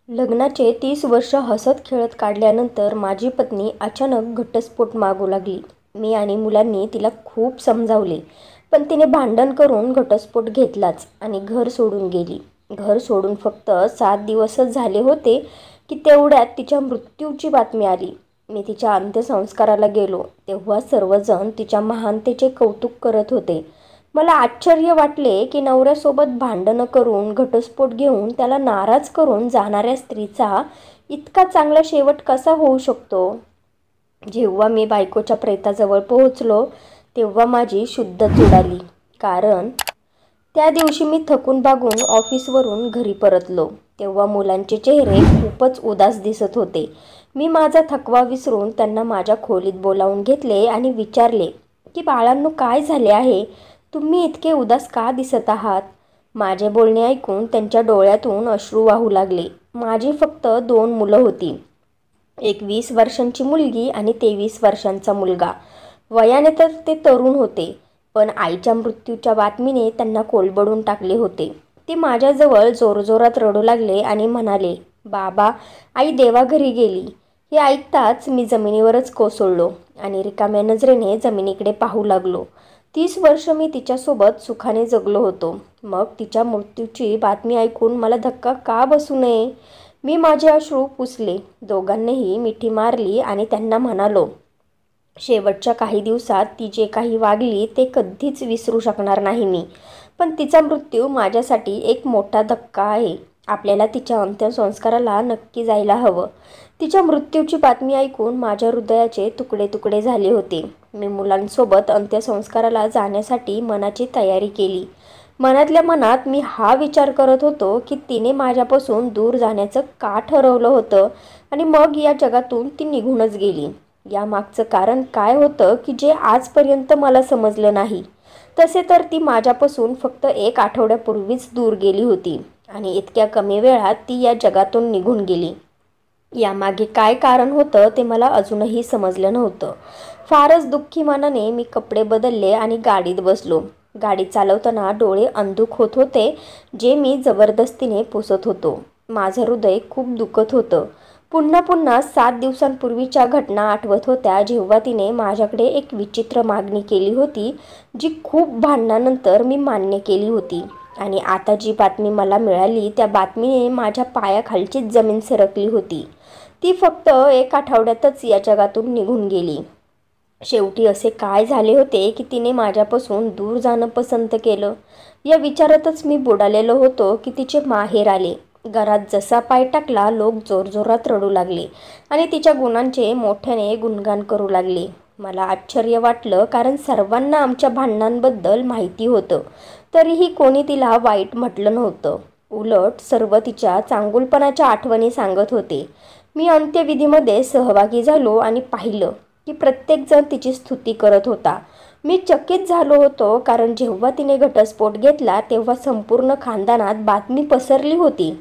लग्नाचे 30 वर्ष हसत खेळत काढल्यानंतर माझी पत्नी अचानक घटस्फोट मागू लागली. मी आणि मुलांनी तिला खूप समजावले, पण तिने भांडण करून घटस्फोट घेतलाच आणि घर सोडून गेली. घर सोडून फक्त 7 दिवसच झाले होते की तेवढ्यात तिच्या मृत्यूची बातमी आली. मी तिच्या अंत्यसंस्काराला गेलो तेव्हा सर्वजण तिच्या महानतेचे कौतुक करत होते. मला आश्चर्य वाटले की नवऱ्यासोबत भांडणं करून, घटस्फोट घेऊन, त्याला नाराज करून जाणाऱ्या स्त्रीचा इतका चांगला शेवट कसा होऊ शकतो. जेव्हा मी बायकोच्या प्रेताजवळ पोहोचलो तेव्हा माझी शुद्धच उडाली. कारण त्या दिवशी मी थकून भागून ऑफिसवरून घरी परतलो तेव्हा मुलांचे चेहरे खूपच उदास दिसत होते. मी माझा थकवा विसरून त्यांना माझ्या खोलीत बोलावून घेतले आणि विचारले की बाळांनो, काय झाले आहे? तुम्ही इतके उदास का दिसत आहात? माझे बोलणे ऐकून त्यांच्या डोळ्यातून अश्रू वाहू लागले. माझी फक्त 2 मुलं होती. एक 20 वर्षांची मुलगी आणि 23 वर्षांचा मुलगा. वयाने तर ते तरुण होते, पण आईच्या मृत्यूच्या बातमीने त्यांना कोलबडून टाकले होते. ते माझ्याजवळ जोरजोरात रडू लागले आणि म्हणाले, बाबा, आई देवाघरी गेली. हे ऐकताच मी जमिनीवरच कोसळलो आणि रिकाम्या नजरेने जमिनीकडे पाहू लागलो. 30 वर्ष मी तिच्यासोबत सुखाने जगलो होतो. मग तिच्या मृत्यूची बातमी ऐकून मला धक्का का बसू नये? मी माझे अश्रू पुसले, दोघांनीही मिठी मारली आणि त्यांना म्हणालो, शेवटच्या काही दिवसात ती जे काही वागली ते कधीच विसरू शकणार नाही मी. पण तिचा मृत्यू माझ्यासाठी एक मोठा धक्का आहे. आपल्याला तिच्या अंत्यसंस्काराला नक्की जायला हवं. तिच्या मृत्यूची बातमी ऐकून माझ्या हृदयाचे तुकडे तुकडे झाले होते. मी मुलांसोबत अंत्यसंस्काराला जाण्यासाठी मनाची तयारी केली. मनातल्या मनात मी हा विचार करत होतो की तिने माझ्यापासून दूर जाण्याचं का ठरवलं होतं आणि मग या जगातून ती निघूनच गेली. यामागचं कारण काय होतं की जे आजपर्यंत मला समजलं नाही. तसे तर ती माझ्यापासून फक्त 1 आठवड्यापूर्वीच दूर गेली होती आणि इतक्या कमी वेळात ती या जगातून निघून गेली. यामागे काय कारण होतं ते मला अजूनही समजलं नव्हतं. फारच दुःखी मनाने मी कपडे बदलले आणि गाडीत बसलो. गाडी चालवताना डोळे अंधुक होत होते, जे मी जबरदस्तीने पुसत होतो. माझं हृदय खूप दुखत होतं. पुन्हा पुन्हा 7 दिवसांपूर्वीच्या घटना आठवत होत्या, जेव्हा तिने माझ्याकडे एक विचित्र मागणी केली होती, जी खूप भांडणानंतर मी मान्य केली होती. आणि आता जी बातमी मला मिळाली त्या बातमीने माझ्या पायाखालचीच जमीन सरकली होती. ती फक्त 1 आठवड्यातच या जगातून निघून गेली. शेवटी असे काय झाले होते की तिने माझ्यापासून दूर जाणं पसंत केलं? या विचारातच मी बुडालेलो होतो की तिचे माहेर आले. घरात जसा पाय टाकला लोक जोरजोरात रडू लागले आणि तिच्या गुणांचे मोठ्याने गुणगान करू लागले. मला आश्चर्य वाटलं, कारण सर्वांना आमच्या भांडणांबद्दल माहिती होतं, तरीही कोणी तिला वाईट म्हटलं नव्हतं. उलट सर्व तिच्या चांगुलपणाच्या आठवणी सांगत होते. मी अंत्यविधीमध्ये सहभागी झालो आणि पाहिलं की प्रत्येकजण तिची स्तुती करत होता. मी चकित झालो होतो, कारण जेव्हा तिने घटस्फोट घेतला तेव्हा संपूर्ण खानदानात बातमी पसरली होती.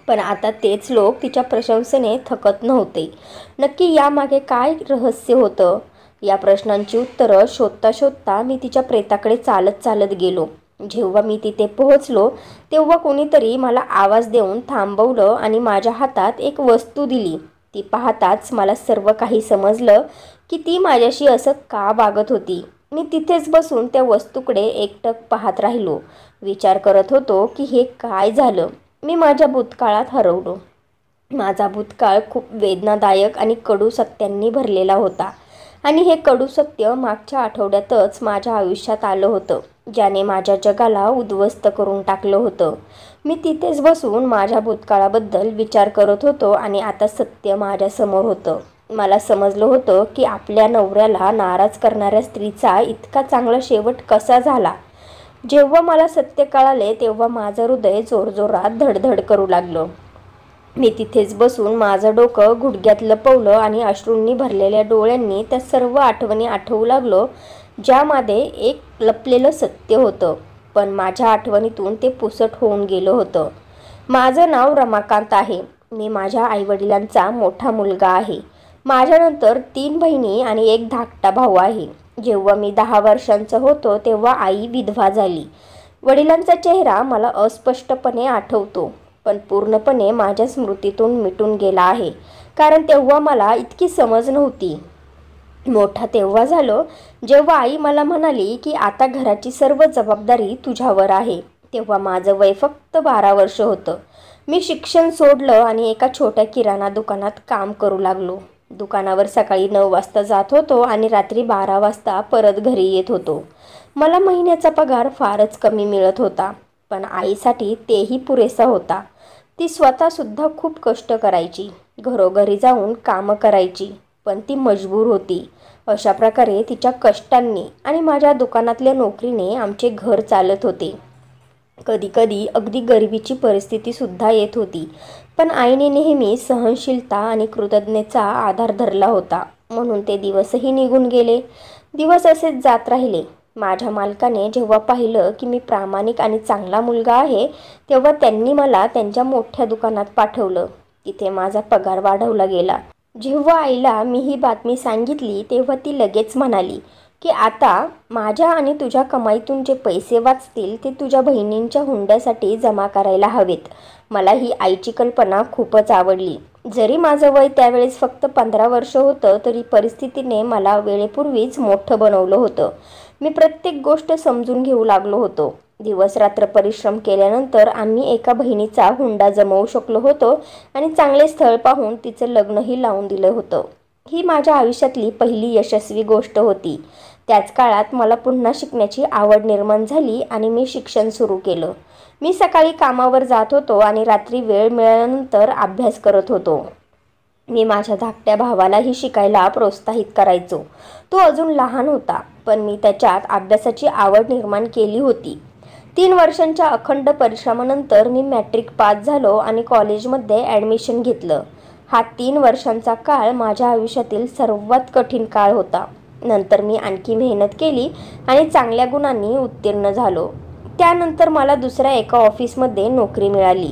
पण आता तेच लोक तिच्या प्रशंसेने थकत नव्हते. नक्की यामागे काय रहस्य होतं? या प्रश्नांची उत्तरं शोधता शोधता मी तिच्या प्रेताकडे चालत चालत गेलो. जेव्हा मी तिथे पोहोचलो तेव्हा कोणीतरी मला आवाज देऊन थांबवलं आणि माझ्या हातात एक वस्तू दिली. ती पाहताच मला सर्व काही समजलं की ती माझ्याशी असं का वागत होती. मी तिथेच बसून त्या वस्तूकडे एकटक पाहत राहिलो. विचार करत होतो की हे काय झालं. मी माझ्या भूतकाळात हरवलो. माझा भूतकाळ खूप वेदनादायक आणि कडू सत्यांनी भरलेला होता. आणि हे कडू सत्य मागच्या आठवड्यातच माझ्या आयुष्यात आलं होतं, ज्याने माझ्या जगाला उद्ध्वस्त करून टाकलं होतं. मी तिथेच बसून माझ्या भूतकाळाबद्दल विचार करत होतो आणि आता सत्य माझ्यासमोर होतं. मला समजलं होतं की आपल्या नवऱ्याला नाराज करणाऱ्या स्त्रीचा इतका चांगला शेवट कसा झाला. जेव्हा मला सत्य कळाले तेव्हा माझं हृदय जोरजोरात धडधड करू लागलं. मी तिथेच बसून माझं डोकं गुडघ्यात लपवलं आणि अश्रूंनी भरलेल्या डोळ्यांनी त्या सर्व आठवणी आठवू लागलो, ज्यामध्ये एक लपलेलं सत्य होतं, पण माझ्या आठवणीतून ते पुसट होऊन गेलं होतं. माझं नाव रमाकांत आहे. मी माझ्या आईवडिलांचा मोठा मुलगा आहे. माझ्यानंतर 3 बहिणी आणि एक धाकटा भाऊ आहे. जेव्हा मी 10 वर्षांचा होतो तेव्हा आई विधवा झाली. वडिलांचा चेहरा मला अस्पष्टपणे आठवतो. पण पूर्णपणे माझ्या स्मृतीतून मिटून गेला आहे, कारण तेव्हा मला इतकी समज नव्हती. मोठा तेव्हा झालो जेव्हा आई मला म्हणाली की आता घराची सर्व जबाबदारी तुझ्यावर आहे. तेव्हा माझं वय फक्त 12 वर्ष होतं. मी शिक्षण सोडलं आणि एका छोट्या किराणा दुकानात काम करू लागलो. दुकानावर सकाळी 9 वाजता जात होतो आणि रात्री 12 वाजता परत घरी येत होतो. मला महिन्याचा पगार फारच कमी मिळत होता, पण आईसाठी तेही पुरेसा होता. ती स्वतःसुद्धा खूप कष्ट करायची, घरोघरी जाऊन कामं करायची, पण ती मजबूर होती. अशा प्रकारे तिच्या कष्टांनी आणि माझ्या दुकानातल्या नोकरीने आमचे घर चालत होते. कधीकधी अगदी गरिबीची परिस्थितीसुद्धा येत होती, पण आईने नेहमी सहनशीलता आणि कृतज्ञतेचा आधार धरला होता. म्हणून ते दिवसही निघून गेले. दिवस असेच जात राहिले. माझ्या मालकाने जेव्हा पाहिलं की मी प्रामाणिक आणि चांगला मुलगा आहे, तेव्हा त्यांनी मला त्यांच्या मोठ्या दुकानात पाठवलं. तिथे माझा पगार वाढवला गेला. जेव्हा आईला मी ही बातमी सांगितली, तेव्हा ती लगेच म्हणाली की आता माझ्या आणि तुझ्या कमाईतून जे पैसे वाचतील ते तुझ्या बहिणींच्या हुंड्यासाठी जमा करायला हवेत. मला ही आईची कल्पना खूपच आवडली. जरी माझं वय त्यावेळेस फक्त 15 वर्ष होतं, तरी परिस्थितीने मला वेळेपूर्वीच मोठं बनवलं होतं. मी प्रत्येक गोष्ट समजून घेऊ लागलो होतो. दिवस रात्र परिश्रम केल्यानंतर आम्ही एका बहिणीचा हुंडा जमवू शकलो होतो आणि चांगले स्थळ पाहून तिचं लग्नही लावून दिलं होतं. ही माझ्या आयुष्यातली पहिली यशस्वी गोष्ट होती. त्याच काळात मला पुन्हा शिकण्याची आवड निर्माण झाली आणि मी शिक्षण सुरू केलं. मी सकाळी कामावर जात होतो आणि रात्री वेळ मिळाल्यानंतर अभ्यास करत होतो. मी माझ्या धाकट्या भावालाही शिकायला प्रोत्साहित करायचो. तो अजून लहान होता, पण मी त्याच्यात अभ्यासाची आवड निर्माण केली होती. 3 वर्षांच्या अखंड परिश्रमानंतर मी मॅट्रिक पास झालो आणि कॉलेजमध्ये ॲडमिशन घेतलं. हा 3 वर्षांचा काळ माझ्या आयुष्यातील सर्वात कठीण काळ होता. नंतर मी आणखी मेहनत केली आणि चांगल्या गुणांनी उत्तीर्ण झालो. त्यानंतर मला दुसऱ्या एका ऑफिसमध्ये नोकरी मिळाली,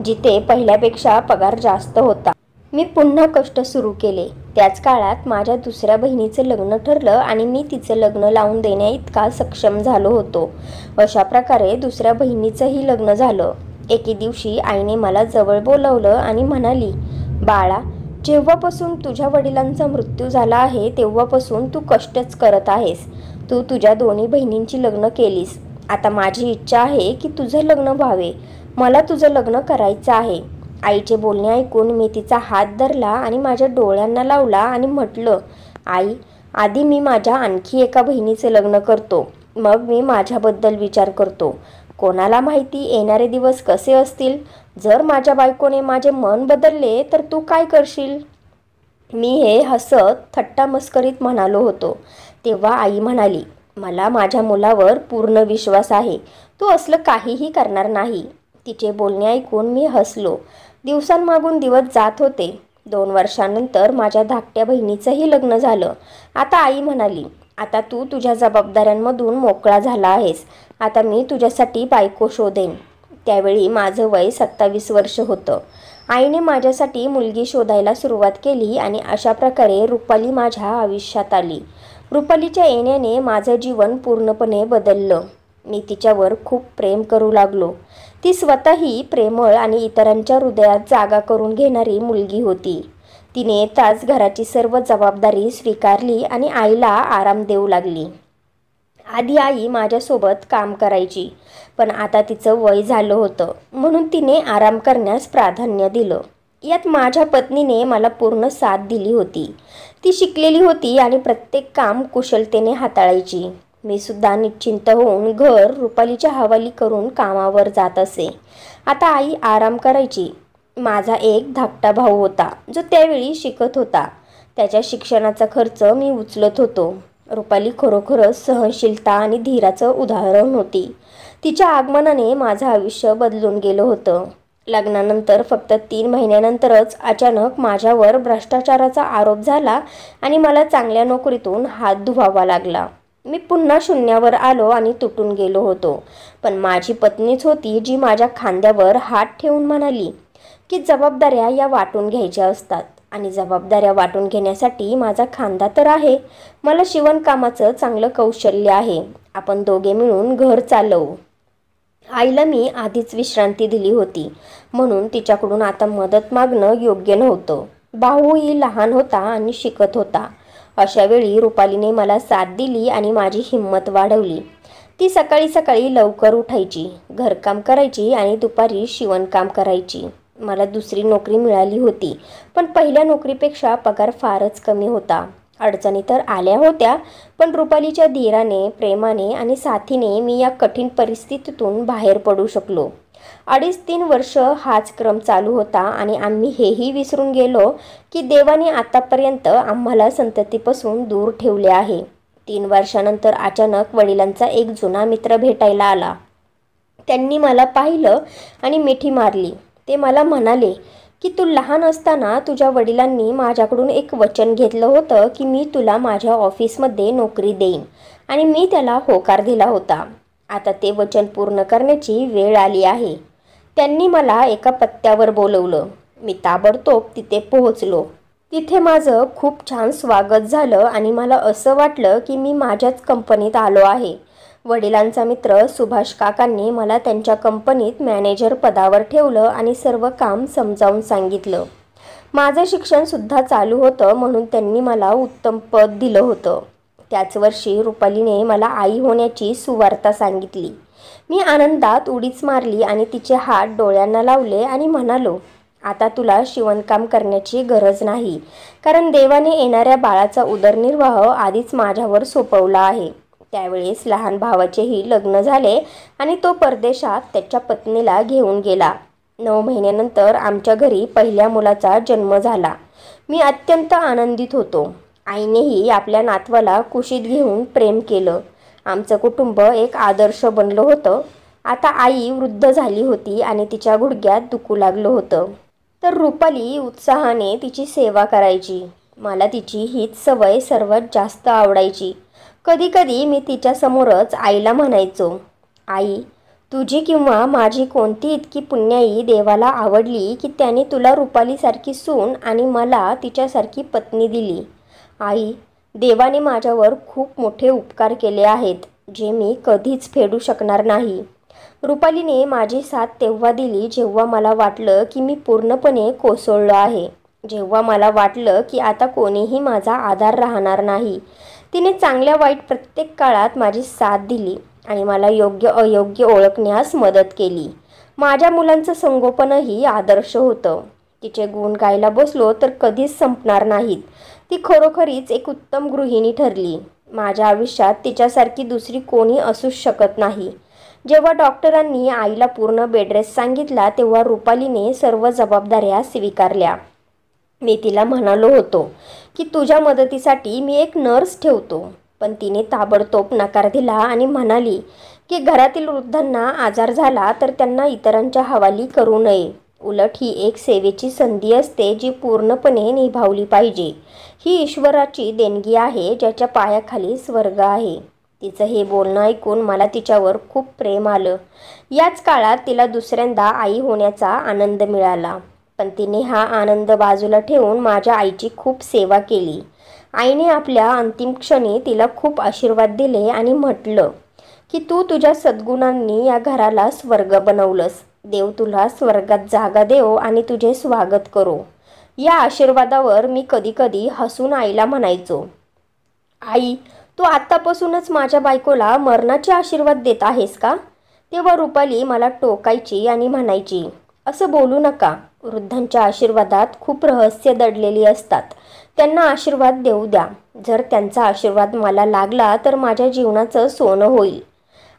जिथे पहिल्यापेक्षा पगार जास्त होता. मी पुन्हा कष्ट सुरू केले. त्याच काळात माझ्या दुसऱ्या बहिणीचं लग्न ठरलं आणि मी तिचं लग्न लावून देण्याइतका सक्षम झालो होतो. अशा प्रकारे दुसऱ्या बहिणीचंही लग्न झालं. एके दिवशी आईने मला जवळ बोलावलं आणि म्हणाली, बाळा, जेव्हापासून तुझ्या वडिलांचा मृत्यू झाला आहे तेव्हापासून तू कष्टच करत आहेस. तू तुझ्या दोन्ही बहिणींची लग्न केलीस. आता माझी इच्छा आहे की तुझं लग्न व्हावे. मला तुझं लग्न करायचं आहे. आईचे बोलणे ऐकून मी तिचा हात धरला आणि माझ्या डोळ्यांना लावला आणि म्हटलं, आई, आधी मी माझ्या आणखी एका बहिणीचे लग्न करतो, मग मी माझ्याबद्दल विचार करतो. कोणाला माहिती येणारे दिवस कसे असतील. जर माझ्या बायकोने माझे मन बदलले तर तू काय करशील? मी हे हसत थट्टा मस्करीत म्हणालो होतो. तेव्हा आई म्हणाली, मला माझ्या मुलावर पूर्ण विश्वास आहे. तो असलं काहीही करणार नाही. तिचे बोलणे ऐकून मी हसलो. दिवसांमागून दिवस जात होते. 2 वर्षांनंतर माझ्या धाकट्या बहिणीचंही लग्न झालं. आता आई म्हणाली, आता तू तुझ्या जबाबदाऱ्यांमधून मोकळा झाला आहेस. आता मी तुझ्यासाठी बायको शोधेन. त्यावेळी माझं वय 27 वर्ष होतं. आईने माझ्यासाठी मुलगी शोधायला सुरुवात केली आणि अशा प्रकारे रुपाली माझ्या आयुष्यात आली. रुपालीच्या येण्याने माझं जीवन पूर्णपणे बदललं. मी तिच्यावर खूप प्रेम करू लागलो. ती स्वतःही प्रेमळ आणि इतरांच्या हृदयात जागा करून घेणारी मुलगी होती. तिने येताच घराची सर्व जबाबदारी स्वीकारली आणि आईला आराम देऊ लागली. आधी आई माझ्यासोबत काम करायची, पण आता तिचं वय झालं होतं, म्हणून तिने आराम करण्यास प्राधान्य दिलं. यात माझ्या पत्नीने मला पूर्ण साथ दिली होती. ती शिकलेली होती आणि प्रत्येक काम कुशलतेने हाताळायची. मी सुद्धा निश्चिंत होऊन घर रुपालीच्या हवाली करून कामावर जात असे. आता आई आराम करायची. माझा एक धाकटा भाऊ होता, जो त्यावेळी शिकत होता. त्याच्या शिक्षणाचा खर्च मी उचलत होतो. रुपाली खरोखरच सहनशीलता आणि धीराचं उदाहरण होती. तिच्या आगमनाने माझं आयुष्य बदलून गेलं होतं. लग्नानंतर फक्त 3 महिन्यानंतरच अचानक माझ्यावर भ्रष्टाचाराचा आरोप झाला आणि मला चांगल्या नोकरीतून हात धुवावा लागला. मी पुन्हा शून्यावर आलो आणि तुटून गेलो होतो. पण माझी पत्नीच होती जी माझ्या खांद्यावर हात ठेवून म्हणाली की जबाबदाऱ्या या वाटून घ्यायच्या असतात आणि जबाबदाऱ्या वाटून घेण्यासाठी माझा खांदा तर आहे. मला शिवणकामाचं चांगलं कौशल्य आहे. आपण दोघे मिळून घर चालवू. आईला मी आधीच विश्रांती दिली होती, म्हणून तिच्याकडून आता मदत मागणं योग्य नव्हतं. भाऊही लहान होता आणि शिकत होता. अशा वेळी रुपालीने मला साथ दिली आणि माझी हिंमत वाढवली. ती सकाळी सकाळी लवकर उठायची, घरकाम करायची आणि दुपारी शिवणकाम करायची. मला दुसरी नोकरी मिळाली होती, पण पहिल्या नोकरीपेक्षा पगार फारच कमी होता. अडचणी तर आल्या होत्या, पण रुपालीच्या धीराने, प्रेमाने आणि साथीने मी या कठीण परिस्थितीतून बाहेर पडू शकलो. 2.5-3 वर्ष हाच क्रम चालू होता आणि आम्ही हेही विसरून गेलो की देवाने आतापर्यंत आम्हाला संततीपासून दूर ठेवले आहे. 3 वर्षानंतर अचानक वडिलांचा एक जुना मित्र भेटायला आला. त्यांनी मला पाहिलं आणि मिठी मारली. ते मला म्हणाले की तू लहान असताना तुझ्या वडिलांनी माझ्याकडून एक वचन घेतलं होतं की मी तुला माझ्या ऑफिसमध्ये नोकरी देईन, आणि मी त्याला होकार दिला होता. आता ते वचन पूर्ण करण्याची वेळ आली आहे. त्यांनी मला एका पत्त्यावर बोलवलं. मी ताबडतोब तिथे पोहोचलो. तिथे माझं खूप छान स्वागत झालं आणि मला असं वाटलं की मी माझ्याच कंपनीत आलो आहे. वडिलांचा मित्र सुभाष काकांनी मला त्यांच्या कंपनीत मॅनेजर पदावर ठेवलं आणि सर्व काम समजावून सांगितलं. माझं शिक्षणसुद्धा चालू होतं, म्हणून त्यांनी मला उत्तम पद दिलं होतं. त्याच वर्षी रुपालीने मला आई होण्याची सुवार्ता सांगितली. मी आनंदात उडीच मारली आणि तिचे हात डोळ्यांना लावले आणि म्हणालो, आता तुला शिवणकाम करण्याची गरज नाही, कारण देवाने येणाऱ्या बाळाचा उदरनिर्वाह आधीच माझ्यावर सोपवला आहे. त्यावेळेस लहान भावाचेही लग्न झाले आणि तो परदेशात त्याच्या पत्नीला घेऊन गेला. 9 महिन्यानंतर आमच्या घरी पहिल्या मुलाचा जन्म झाला. मी अत्यंत आनंदित होतो. आईनेही आपल्या नातवाला कुशीत घेऊन प्रेम केलं. आमचं कुटुंब एक आदर्श बनलं होतं. आता आई वृद्ध झाली होती आणि तिच्या गुडघ्यात दुखू लागलं होतं, तर रुपाली उत्साहाने तिची सेवा करायची. मला तिची हीच सवय सर्वात जास्त आवडायची. कधीकधी मी तिच्यासमोरच आईला म्हणायचो, आई, तुझी किंवा माझी कोणती इतकी पुण्याई देवाला आवडली की त्याने तुला रुपालीसारखी सून आणि मला तिच्यासारखी पत्नी दिली. आई, देवाने माझ्यावर खूप मोठे उपकार केले आहेत, जे मी कधीच फेडू शकणार नाही. रुपालीने माझी साथ तेव्हा दिली जेव्हा मला वाटलं की मी पूर्णपणे कोसळलो आहे, जेव्हा मला वाटलं की आता कोणीही माझा आधार राहणार नाही. तिने चांगल्या वाईट प्रत्येक काळात माझी साथ दिली आणि मला योग्य अयोग्य ओळखण्यास मदत केली. माझ्या मुलांचं संगोपनही आदर्श होतं. तिचे गुण गायला बसलो तर कधीच संपणार नाहीत. ती खरोखरीच एक उत्तम गृहिणी ठरली. माझ्या आयुष्यात तिच्यासारखी दुसरी कोणी असूच शकत नाही. जेव्हा डॉक्टरांनी आईला पूर्ण बेडरेस्ट सांगितला तेव्हा रुपालीने सर्व जबाबदाऱ्या स्वीकारल्या. मी तिला म्हणालो होतो की तुझ्या मदतीसाठी मी एक नर्स ठेवतो, पण तिने ताबडतोब नकार दिला आणि म्हणाली की घरातील वृद्धांना आजार झाला तर त्यांना इतरांच्या हवाली करू नये. उलट ही एक सेवेची संधी असते जी पूर्णपणे निभावली पाहिजे. ही ईश्वराची देणगी आहे ज्याच्या पायाखाली स्वर्ग आहे. तिचं हे बोलणं ऐकून मला तिच्यावर खूप प्रेम आलं. याच काळात तिला दुसऱ्यांदा आई होण्याचा आनंद मिळाला, पण तिने हा आनंद बाजूला ठेवून माझ्या आईची खूप सेवा केली. आईने आपल्या अंतिम क्षणी तिला खूप आशीर्वाद दिले आणि म्हटलं की तू तुझ्या सद्गुणांनी या घराला स्वर्ग बनवलंस. देव तुला स्वर्गात जागा देव आणि तुझे स्वागत करो. या आशीर्वादावर मी कधीकधी हसून आईला म्हणायचो, आई, तू आत्तापासूनच माझ्या बायकोला मरणाचे आशीर्वाद देत आहेस का? तेव्हा रुपाली मला टोकायची आणि म्हणायची, असं बोलू नका. वृद्धांच्या आशीर्वादात खूप रहस्य दडलेली असतात. त्यांना आशीर्वाद देऊ द्या. जर त्यांचा आशीर्वाद मला लागला तर माझ्या जीवनाचं सोनं होईल.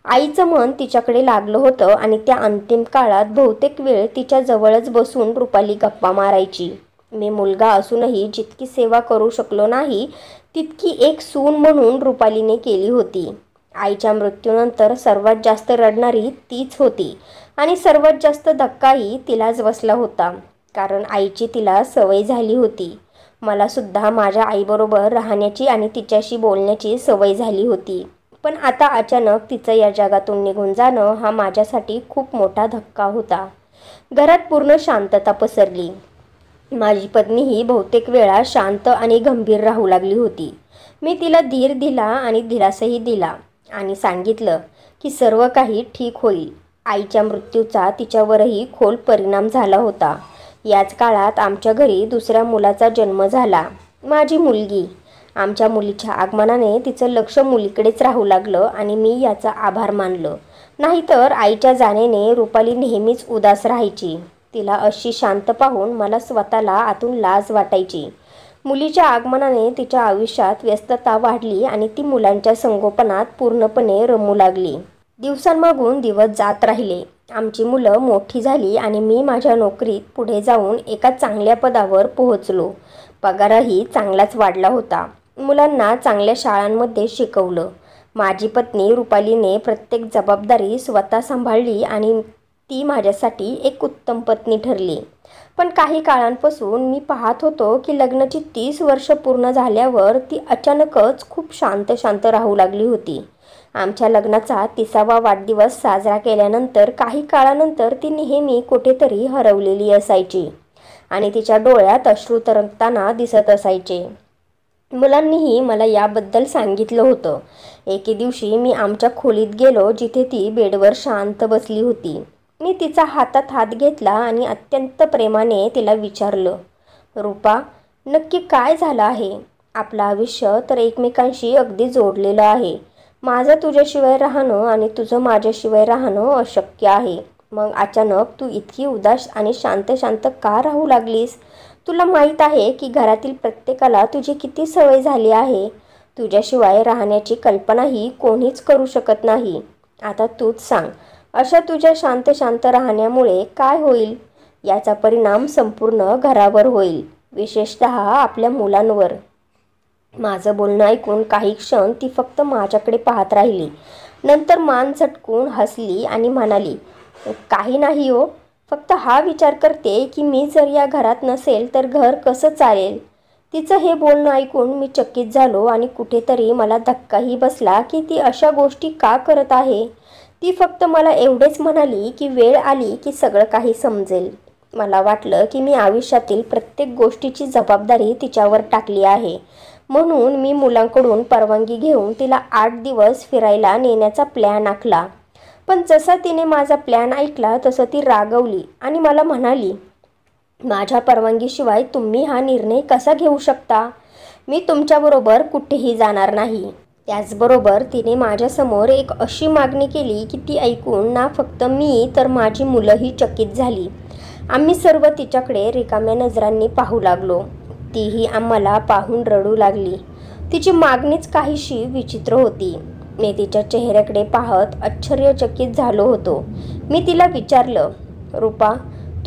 आईचं मन तिच्याकडे लागलं होतं आणि त्या अंतिम काळात बहुतेक वेळ तिच्या जवळच बसून रुपाली गप्पा मारायची. मी मुलगा असूनही जितकी सेवा करू शकलो नाही तितकी एक सून म्हणून रुपालीने केली होती. आईच्या मृत्यूनंतर सर्वात जास्त रडणारी तीच होती आणि सर्वात जास्त धक्काही तिलाच बसला होता, कारण आईची तिला सवय झाली होती. मला सुद्धा माझ्या आईबरोबर राहण्याची आणि तिच्याशी बोलण्याची सवय झाली होती, पण आता अचानक तिचं या जगातून निघून जाणं हा माझ्यासाठी खूप मोठा धक्का होता. घरात पूर्ण शांतता पसरली. माझी पत्नीही बहुतेक वेळा शांत आणि गंभीर राहू लागली होती. मी तिला धीर दिला आणि दिलासाही दिला आणि सांगितलं की सर्व काही ठीक होईल. आईच्या मृत्यूचा तिच्यावरही खोल परिणाम झाला होता. याच काळात आमच्या घरी दुसऱ्या मुलाचा जन्म झाला, माझी मुलगी. आमच्या मुलीच्या आगमनाने तिचं लक्ष मुलीकडेच राहू लागलं आणि मी याचा आभार मानलं. नाहीतर आईच्या जाण्याने रुपाली नेहमीच उदास राहायची. तिला अशी शांत पाहून मला स्वतःला आतून लाज वाटायची. मुलीच्या आगमनाने तिच्या आयुष्यात व्यस्तता वाढली आणि ती मुलांच्या संगोपनात पूर्णपणे रमू लागली. दिवसांमागून दिवस जात राहिले. आमची मुलं मोठी झाली आणि मी माझ्या नोकरीत पुढे जाऊन एका चांगल्या पदावर पोहोचलो. पगारही चांगलाच वाढला होता. मुलांना चांगल्या शाळांमध्ये शिकवलं. माझी पत्नी रुपालीने प्रत्येक जबाबदारी स्वतः सांभाळली आणि ती माझ्यासाठी एक उत्तम पत्नी ठरली. पण काही काळांपासून मी पाहत होतो की लग्नाची 30 वर्ष पूर्ण झाल्यावर ती अचानकच खूप शांत राहू लागली होती. आमच्या लग्नाचा 30वा वाढदिवस साजरा केल्यानंतर काही काळानंतर ती नेहमी कुठेतरी हरवलेली असायची आणि तिच्या डोळ्यात अश्रू तरंगताना दिसत असायचे. मुलांनीही मला याबद्दल सांगितलं होतं. एके दिवशी मी आमच्या खोलीत गेलो जिथे ती बेडवर शांत बसली होती. मी तिचा हातात हात घेतला आणि अत्यंत प्रेमाने तिला विचारलं, रुपा, नक्की काय झालं आहे? आपलं आयुष्य तर एकमेकांशी अगदी जोडलेलं आहे. माझं तुझ्याशिवाय राहणं आणि तुझं माझ्याशिवाय राहणं अशक्य आहे. मग अचानक तू इतकी उदास आणि शांत का राहू लागलीस? तुला माहीत आहे की घरातील प्रत्येकाला तुझी किती सवय झाली आहे. तुझ्याशिवाय राहण्याची कल्पनाही कोणीच करू शकत नाही. आता तूच सांग, अशा तुझ्या शांत राहण्यामुळे काय होईल? याचा परिणाम संपूर्ण घरावर होईल, विशेषतः आपल्या मुलांवर. माझं बोलणं ऐकून काही क्षण ती फक्त माझ्याकडे पाहत राहिली. नंतर मान झटकून हसली आणि म्हणाली, काही नाही हो, फक्त हा विचार करते की मी जर या घरात नसेल तर घर कसं चालेल. तिचं हे बोलणं ऐकून मी चकित झालो आणि कुठेतरी मला धक्काही बसला की ती अशा गोष्टी का करत आहे. ती फक्त मला एवढेच म्हणाली की वेळ आली की सगळं काही समजेल. मला वाटलं की मी आयुष्यातील प्रत्येक गोष्टीची जबाबदारी तिच्यावर टाकली आहे. म्हणून मी मुलांकडून परवानगी घेऊन तिला 8 दिवस फिरायला नेण्याचा प्लॅन आखला. पण जसा तिने माझा प्लॅन ऐकला तसं ती रागवली आणि मला म्हणाली, माझ्या परवानगीशिवाय तुम्ही हा निर्णय कसा घेऊ शकता? मी तुमच्याबरोबर कुठेही जाणार नाही. त्याचबरोबर तिने माझ्यासमोर एक अशी मागणी केली की ती ऐकून ना फक्त मी तर माझी मुलंही चकित झाली. आम्ही सर्व तिच्याकडे रिकाम्या नजरांनी पाहू लागलो. तीही आम्हाला पाहून रडू लागली. तिची मागणीच काहीशी विचित्र होती. मी तिच्या चेहऱ्याकडे पाहत आश्चर्यचकित झालो होतो. मी तिला विचारलं, रुपा,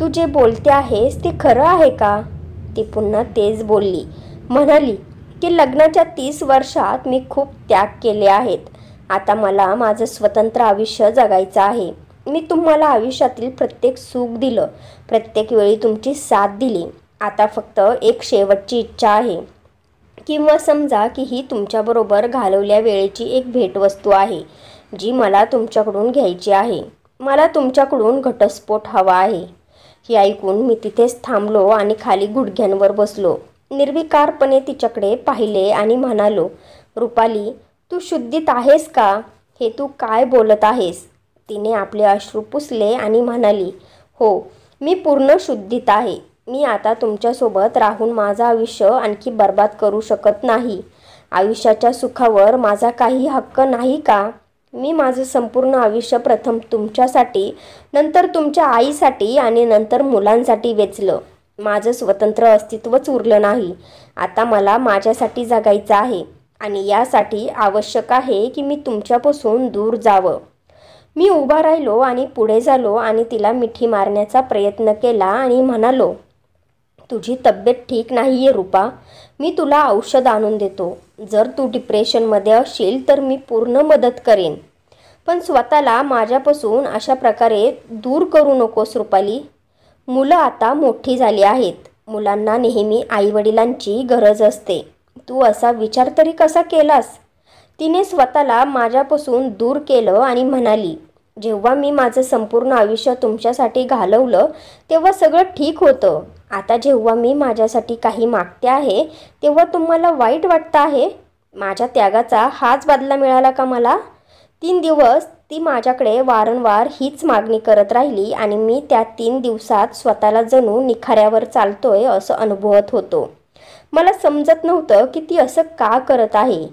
तू जे बोलते आहेस ते खरं आहे का? ती पुन्हा तेच बोलली. म्हणाली की लग्नाच्या 30 वर्षात मी खूप त्याग केले आहेत. आता मला माझं स्वतंत्र आयुष्य जगायचं आहे. मी तुम्हाला आयुष्यातील प्रत्येक सुख दिलं, प्रत्येक वेळी तुमची साथ दिली. आता फक्त एक शेवटची इच्छा आहे, किंवा समजा की ही तुमच्याबरोबर घालवल्या वेळेची एक भेटवस्तू आहे जी मला तुमच्याकडून घ्यायची आहे. मला तुमच्याकडून घटस्फोट हवा आहे. हे ऐकून मी तिथेच थांबलो आणि खाली गुडघ्यांवर बसलो. निर्विकारपणे तिच्याकडे पाहिले आणि म्हणालो, रुपाली, तू शुद्धीत आहेस का? हे तू काय बोलत आहेस? तिने आपले अश्रू पुसले आणि म्हणाली, हो, मी पूर्ण शुद्धीत आहे. मी आता तुमच्यासोबत राहून माझं आयुष्य आणखी बर्बाद करू शकत नाही. आयुष्याच्या सुखावर माझा काही हक्क नाही का? मी माझं संपूर्ण आयुष्य प्रथम तुमच्यासाठी, नंतर तुमच्या आईसाठी आणि नंतर मुलांसाठी वेचलं. माझं स्वतंत्र अस्तित्वच उरलं नाही. आता मला माझ्यासाठी जगायचं आहे आणि यासाठी आवश्यक आहे की मी तुमच्यापासून दूर जावं. मी उभा राहिलो आणि पुढे झालो आणि तिला मिठी मारण्याचा प्रयत्न केला आणि म्हणालो, तुझी तब्येत ठीक नाही आहे रुपा. मी तुला औषध आणून देतो. जर तू डिप्रेशनमध्ये असशील तर मी पूर्ण मदत करेन. पण स्वतःला माझ्यापासून अशा प्रकारे दूर करू नकोस रुपाली. मुलं आता मोठी झाली आहेत. मुलांना नेहमी आईवडिलांची गरज असते. तू असा विचार तरी कसा केलास? तिने स्वतःला माझ्यापासून दूर केलं आणि म्हणाली, जेव्हा मी माझं संपूर्ण आयुष्य तुमच्यासाठी घालवलं तेव्हा सगळं ठीक होतं. आता जेव्हा मी माझ्यासाठी काही मागते आहे तेव्हा तुम्हाला वाईट वाटतं आहे. माझ्या त्यागाचा हाच बदला मिळाला का मला? 3 दिवस ती माझ्याकडे वारंवार हीच मागणी करत राहिली आणि मी त्या 3 दिवसात स्वतःला जणू निखाऱ्यावर चालतोय असं अनुभवत होतो. मला समजत नव्हतं की ती असं का करत आहे.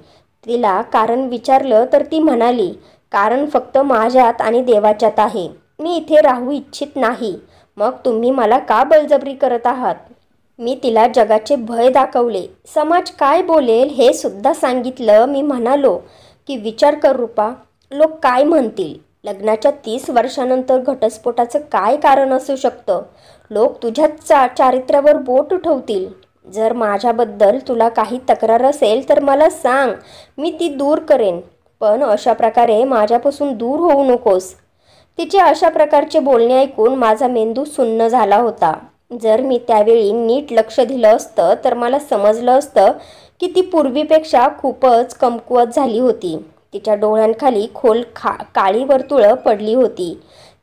तिला कारण विचारलं तर ती म्हणाली, कारण फक्त माझ्यात आणि देवाच्यात आहे. मी इथे राहू इच्छित नाही. मग तुम्ही मला का बळजबरी करत आहात? मी तिला जगाचे भय दाखवले. समाज काय बोलेल हे सुद्धा सांगितलं. मी म्हणालो की विचार कर रूपा, लोक काय म्हणतील? लग्नाच्या 30 वर्षानंतर घटस्फोटाचं काय कारण असू शकतं? लोक तुझ्या चारित्र्यावर बोट उठवतील. जर माझ्याबद्दल तुला काही तक्रार असेल तर मला सांग, मी ती दूर करेन. पण अशा प्रकारे माझ्यापासून दूर होऊ नकोस. तिचे अशा प्रकारचे बोलणे ऐकून माझा मेंदू सुन्न झाला होता. जर मी त्यावेळी नीट लक्ष दिलं असतं तर मला समजलं असतं की ती पूर्वीपेक्षा खूपच कमकुवत झाली होती. तिच्या डोळ्यांखाली खोल काळी वर्तुळं पडली होती.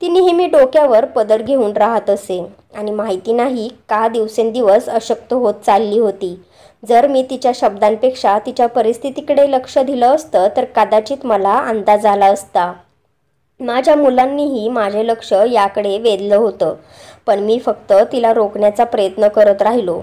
ती नेहमी डोक्यावर पदर घेऊन राहत असे आणि माहिती नाही का दिवसेंदिवस अशक्त होत चालली होती. जर मी तिच्या शब्दांपेक्षा तिच्या परिस्थितीकडे लक्ष दिलं असतं तर कदाचित मला अंदाज आला असता. माझ्या मुलांनीही माझे लक्ष याकडे वेधलं होतं, पण मी फक्त तिला रोखण्याचा प्रयत्न करत राहिलो.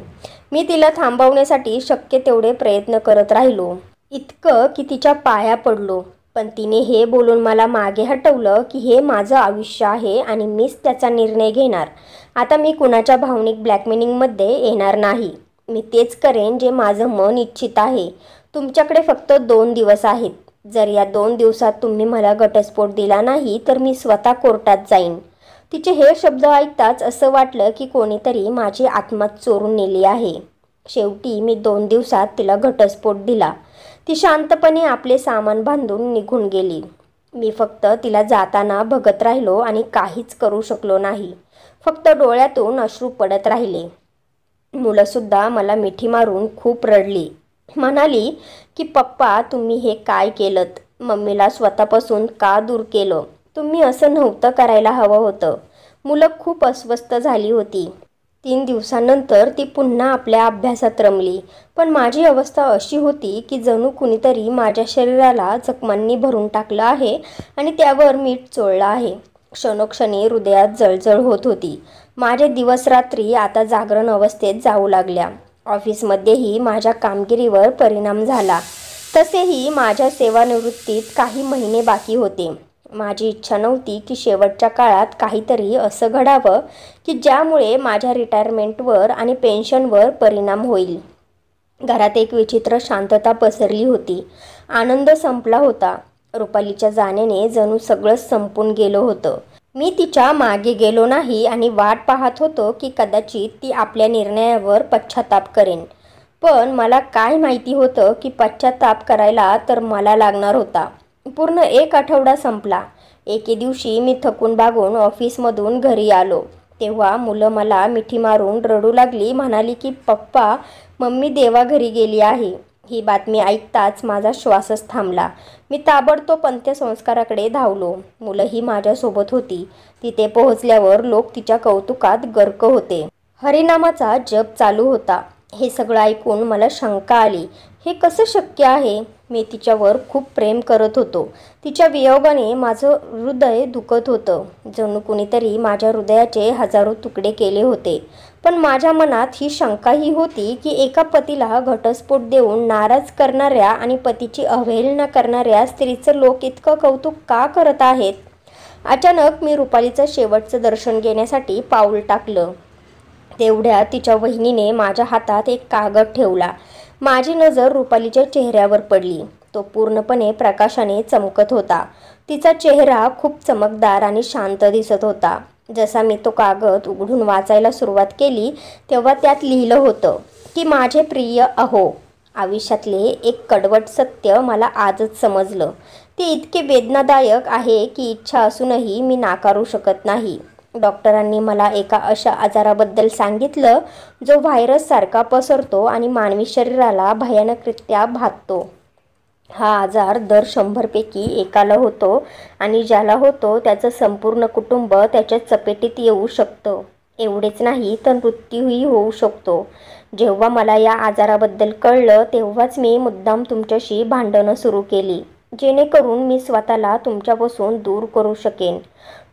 मी तिला थांबवण्यासाठी शक्य तेवढे प्रयत्न करत राहिलो, इतकं की तिच्या पाया पडलो. पण तिने हे बोलून मला मागे हटवलं की हे माझं आयुष्य आहे आणि मीच त्याचा निर्णय घेणार. आता मी कुणाच्या भावनिक ब्लॅकमेलिंगमध्ये येणार नाही. मी तेच करेन जे माझं मन इच्छित आहे. तुमच्याकडे फक्त 2 दिवस आहेत. जर या 2 दिवसात तुम्ही मला घटस्फोट दिला नाही तर मी स्वतः कोर्टात जाईन. तिचे हे शब्द ऐकताच असं वाटलं की कोणीतरी माझी आत्मा चोरून नेली आहे. शेवटी मी 2 दिवसात तिला घटस्फोट दिला. ती शांतपणे आपले सामान बांधून निघून गेली. मी फक्त तिला जाताना बघत राहिलो आणि काहीच करू शकलो नाही. फक्त डोळ्यातून अश्रू पडत राहिले. मुलंसुद्धा मला मिठी मारून खूप रडली. म्हणाली की पप्पा, तुम्ही हे काय केलंत? मम्मीला स्वतःपासून का दूर केलं? तुम्ही असं नव्हतं करायला हवं होतं. मुलं खूप अस्वस्थ झाली होती. 3 दिवसानंतर ती पुन्हा आपल्या अभ्यासात रमली. पण माझी अवस्था अशी होती की जणू कुणीतरी माझ्या शरीराला जखमांनी भरून टाकलं आहे आणि त्यावर मीठ चोळलं आहे. क्षणोक्षणी हृदयात जळजळ होत होती. माझे दिवस रात्री आता जागरण अवस्थेत जाऊ लागल्या. ऑफिसमध्येही माझ्या कामगिरीवर परिणाम झाला. तसेही माझ्या सेवानिवृत्तीत काही महिने बाकी होते. माझी इच्छा नव्हती की शेवटच्या काळात काहीतरी असं घडावं की ज्यामुळे माझ्या रिटायरमेंटवर आणि पेन्शनवर परिणाम होईल. घरात एक विचित्र शांतता पसरली होती. आनंद संपला होता. रुपालीच्या जाण्याने जणू सगळंच संपून गेलं होतं. मी तिच्या मागे गेलो नाही आणि वाट पाहत होतो की कदाचित ती आपल्या निर्णयावर पश्चाताप करेन. पण मला काय माहिती होतं की पश्चाताप करायला तर मला लागणार होता. पूर्ण 1 आठवडा संपला. एके दिवशी मी थकून भागून ऑफिसमधून घरी आलो तेव्हा मुलं मला मिठी मारून रडू लागली. म्हणाली की पप्पा, मम्मी देवाघरी गेली आहे. ही बातमी ऐकताच माझा श्वासच थांबला. मी ताबडतोब अंत्यसंस्काराकडे धावलो. मुलंही माझ्यासोबत होती. तिथे पोहोचल्यावर लोक तिच्या कौतुकात गर्क होते. हरिनामाचा जप चालू होता. हे सगळं ऐकून मला शंका आली. हे कसं शक्य आहे? मी तिच्यावर खूप प्रेम करत होतो. तिच्या वियोगाने माझं हृदय दुखत होतं. जणू कुणीतरी माझ्या हृदयाचे हजारो तुकडे केले होते. पण माझ्या मनात ही शंकाही होती की एका पतीला घटस्फोट देऊन नाराज करणाऱ्या आणि पतीची अवहेलना करणाऱ्या स्त्रीचं लोक इतकं कौतुक का करत आहेत? अचानक मी रुपालीचं शेवटचं दर्शन घेण्यासाठी पाऊल टाकलं. तेवढ्या तिच्या वहिनीने माझ्या हातात एक कागद ठेवला. माझी नजर रुपालीच्या चेहऱ्यावर पडली. तो पूर्णपणे प्रकाशाने चमकत होता. तिचा चेहरा खूप चमकदार आणि शांत दिसत होता. जसा मी तो कागद उघडून वाचायला सुरुवात केली तेव्हा त्यात लिहिलं होतं की माझे प्रिय अहो, आयुष्यातले एक कडवट सत्य मला आजच समजलं. ते इतके वेदनादायक आहे की इच्छा असूनही मी नाकारू शकत नाही. डॉक्टरांनी मला एका अशा आजाराबद्दल सांगितलं जो व्हायरससारखा पसरतो आणि मानवी शरीराला भयानकरित्या बाधतो. हा आजार दर 100 पैकी एकाला होतो आणि ज्याला होतो त्याचं संपूर्ण कुटुंब त्याच्या चपेटीत येऊ शकतं. एवढेच नाही तर मृत्यूही होऊ शकतो. जेव्हा मला या आजाराबद्दल कळलं तेव्हाच मी मुद्दाम तुमच्याशी भांडणं सुरू केली. जेणेकरून मी स्वतःला तुमच्यापासून दूर करू शकेन.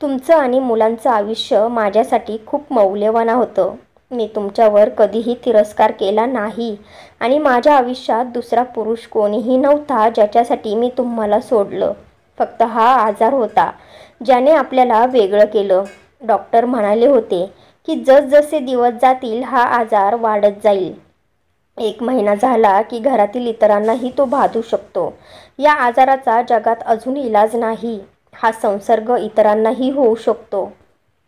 तुमचं आणि मुलांचं आयुष्य माझ्यासाठी खूप मौल्यवान होतं. मी तुमच्यावर कधीही तिरस्कार केला नाही आणि माझ्या आयुष्यात दुसरा पुरुष कोणीही नव्हता ज्याच्यासाठी मी तुम्हाला सोडलं. फक्त हा आजार होता ज्याने आपल्याला वेगळं केलं. डॉक्टर म्हणाले होते की जसजसे दिवस जातील हा आजार वाढत जाईल. 1 महिना झाला की घरातील इतरांनाही तो बाधू शकतो. या आजाराचा जगात अजून इलाज नाही. हा संसर्ग इतरांनाही होऊ शकतो.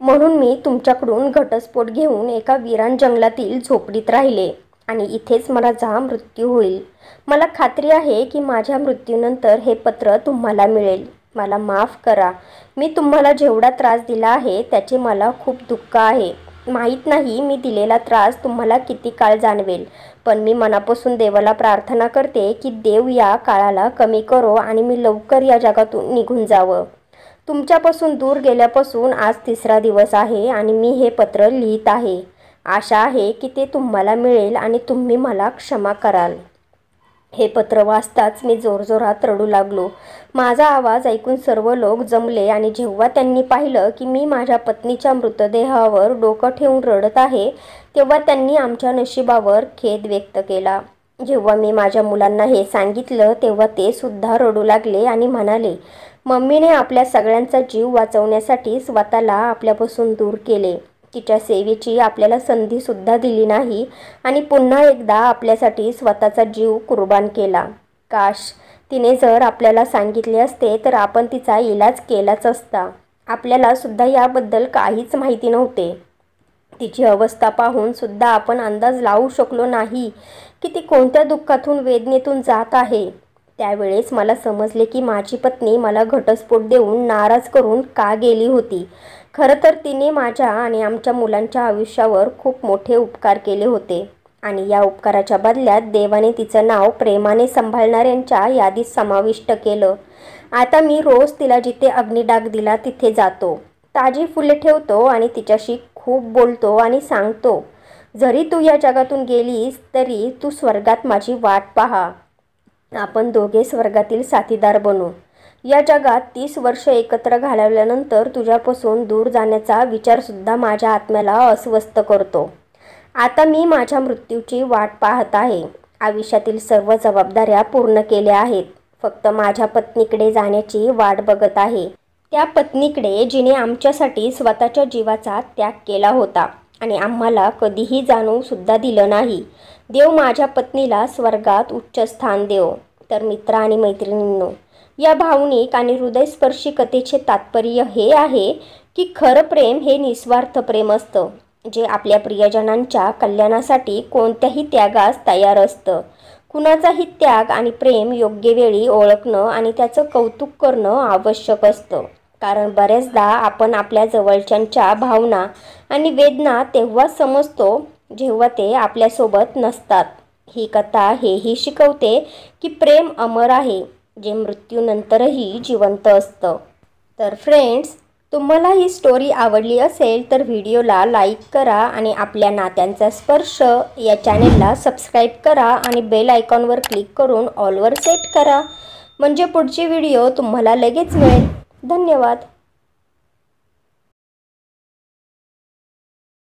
म्हणून मी तुमच्याकडून घटस्फोट घेऊन एका विरान जंगलातील झोपडीत राहिले आणि इथेच माझा मृत्यू होईल. मला खात्री आहे की माझ्या मृत्यूनंतर हे पत्र तुम्हाला मिळेल. मला माफ करा. मी तुम्हाला जेवढा त्रास दिला आहे त्याचे मला खूप दुःख आहे. माहीत नाही मी दिलेला त्रास तुम्हाला किती काळ जाणवेल, पण मी मनापासून देवाला प्रार्थना करते की देव या काळाला कमी करो आणि मी लवकर या जगातून निघून जावं. तुमच्यापासून दूर गेल्यापासून आज 3रा दिवस आहे आणि मी हे पत्र लिहित आहे. आशा आहे की ते तुम्हाला मिळेल आणि तुम्ही मला क्षमा कराल. हे पत्र वाचताच मी जोरजोरात रडू लागलो. माझा आवाज ऐकून सर्व लोक जमले आणि जेव्हा त्यांनी पाहिलं की मी माझ्या पत्नीच्या मृतदेहावर डोकं ठेवून रडत आहे, तेव्हा त्यांनी आमच्या नशिबावर खेद व्यक्त केला. जेव्हा मी माझ्या मुलांना हे सांगितलं तेव्हा ते सुद्धा रडू लागले आणि म्हणाले, मम्मीने आपल्या सगळ्यांचा जीव वाचवण्यासाठी स्वतःला आपल्यापासून दूर केले. तिच्या सेवेची आपल्याला संधीसुद्धा दिली नाही आणि पुन्हा एकदा आपल्यासाठी स्वतःचा जीव कुर्बान केला. काश तिने जर आपल्याला सांगितले असते तर आपण तिचा इलाज केलाच असता. आपल्याला सुद्धा याबद्दल काहीच माहिती नव्हते. तिची अवस्था पाहून सुद्धा आपण अंदाज लावू शकलो नाही की ती कोणत्या दुःखातून वेदनेतून जात आहे. त्यावेळेस मला समजले की माझी पत्नी मला घटस्फोट देऊन नाराज करून का गेली होती. खरं तर तिने माझ्या आणि आमच्या मुलांच्या आयुष्यावर खूप मोठे उपकार केले होते आणि या उपकाराच्या बदल्यात देवाने तिचं नाव प्रेमाने सांभाळणाऱ्यांच्या यादीत समाविष्ट केलं. आता मी रोज तिला जिथे अग्निडाग दिला तिथे जातो, ताजी फुले ठेवतो आणि तिच्याशी खूप बोलतो आणि सांगतो, जरी तू या जगातून गेलीस तरी तू स्वर्गात माझी वाट पहा. आपण दोघे स्वर्गातील साथीदार बनू. या जगात 30 वर्ष एकत्र घालवल्यानंतर तुझ्यापासून दूर जाण्याचा विचारसुद्धा माझ्या आत्म्याला अस्वस्थ करतो. आता मी माझ्या मृत्यूची वाट पाहत आहे. आयुष्यातील सर्व जबाबदाऱ्या पूर्ण केल्या आहेत. फक्त माझ्या पत्नीकडे जाण्याची वाट बघत आहे. त्या पत्नीकडे जिने आमच्यासाठी स्वतःच्या जीवाचा त्याग केला होता आणि आम्हाला कधीही जाणवू सुद्धा दिलं नाही. देव माझ्या पत्नीला स्वर्गात उच्च स्थान देव. तर मित्र आणि मैत्रिणींनो, या भावनिक आणि हृदयस्पर्शी कथेचे तात्पर्य हे आहे की खरं प्रेम हे निस्वार्थ प्रेम असतं, जे आपल्या प्रियजनांच्या कल्याणासाठी कोणत्याही त्यागास तयार असतं. कुणाचाही त्याग आणि प्रेम योग्य वेळी ओळखणं आणि त्याचं कौतुक करणं आवश्यक असतं. कारण बऱ्याचदा आपण आपल्या जवळच्यांच्या भावना आणि वेदना तेव्हा समजतो जेव्हा ते आपल्यासोबत नसतात. ही कथा हेही शिकवते की प्रेम अमर आहे, जे मृत्यूनंतरही जिवंत असतं. तर फ्रेंड्स, तुम्हाला ही स्टोरी आवडली असेल तर व्हिडिओला लाईक करा आणि आपल्या नात्यांचा स्पर्श या चॅनेलला सबस्क्राईब करा आणि बेल आयकॉनवर क्लिक करून ऑलवर सेट करा, म्हणजे पुढची व्हिडिओ तुम्हाला लगेच मिळेल. धन्यवाद.